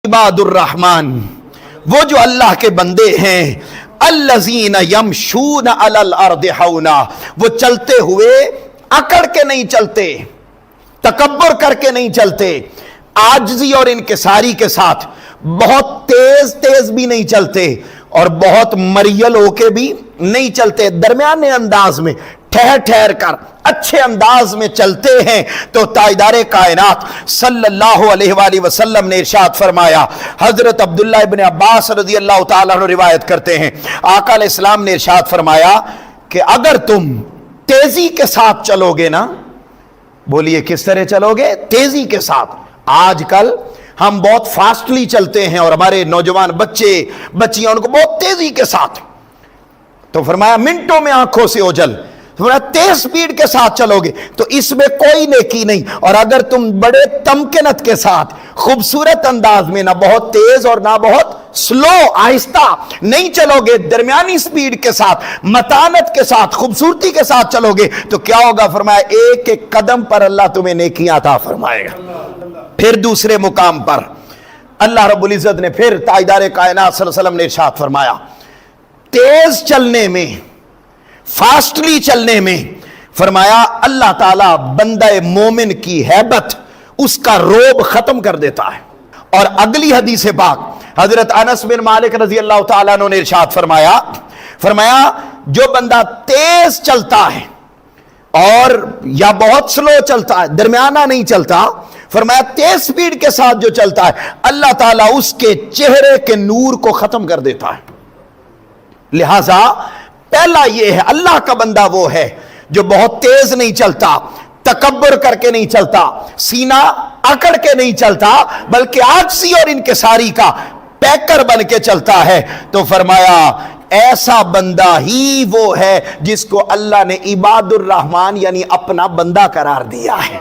عباد الرحمن، وہ جو اللہ کے بندے ہیں، الذین یمشون علی الارض ہونا، وہ چلتے ہوئے اکڑ کے نہیں چلتے، تکبر کر کے نہیں چلتے، عاجزی اور انکساری کے ساتھ، بہت تیز تیز بھی نہیں چلتے اور بہت مریل ہو کے بھی نہیں چلتے، درمیانے انداز میں ٹھہر ٹھہر کر اچھے انداز میں چلتے ہیں۔ تو تاجدار کائنات صلی اللہ علیہ وآلہ وسلم نے ارشاد فرمایا، حضرت عبداللہ ابن عباس رضی اللہ تعالیٰ عنہ روایت کرتے ہیں، آقا علیہ السلام نے ارشاد فرمایا کہ اگر تم تیزی کے ساتھ چلو گے نا، بولیے کس طرح چلو گے؟ تیزی کے ساتھ۔ آج کل ہم بہت فاسٹلی چلتے ہیں اور ہمارے نوجوان بچے بچیاں ان کو بہت تیزی کے ساتھ، تو فرمایا منٹوں میں آنکھوں سے اوجھل، تیز سپیڈ کے ساتھ چلو گے تو اس میں کوئی نیکی نہیں۔ اور اگر تم بڑے تمکنت کے ساتھ خوبصورت انداز میں، نہ بہت تیز اور نہ بہت سلو، آہستہ نہیں چلو گے، درمیانی سپیڈ کے ساتھ، متانت کے ساتھ، خوبصورتی کے ساتھ چلو گے تو کیا ہوگا؟ فرمایا ایک ایک قدم پر اللہ تمہیں نیکیاں عطا فرمائے گا۔ پھر دوسرے مقام پر اللہ رب العزت نے پھر تاجدار کائنات صلی اللہ علیہ وسلم نے ارشاد فرمایا، تیز چلنے میں، فاسٹلی چلنے میں، فرمایا اللہ تعالیٰ بندہ مومن کی ہیبت، اس کا روب ختم کر دیتا ہے۔ اور اگلی حدیث پاک حضرت انس بن مالک رضی اللہ تعالیٰ عنہ نے ارشاد فرمایا جو بندہ تیز چلتا ہے اور یا بہت سلو چلتا ہے، درمیانہ نہیں چلتا، فرمایا تیز سپیڈ کے ساتھ جو چلتا ہے اللہ تعالیٰ اس کے چہرے کے نور کو ختم کر دیتا ہے۔ لہذا پہلا یہ ہے، اللہ کا بندہ وہ ہے جو بہت تیز نہیں چلتا، تکبر کر کے نہیں چلتا، سینہ اکڑ کے نہیں چلتا، بلکہ عاجزی اور انکساری کا پیکر بن کے چلتا ہے۔ تو فرمایا ایسا بندہ ہی وہ ہے جس کو اللہ نے عباد الرحمن یعنی اپنا بندہ قرار دیا ہے۔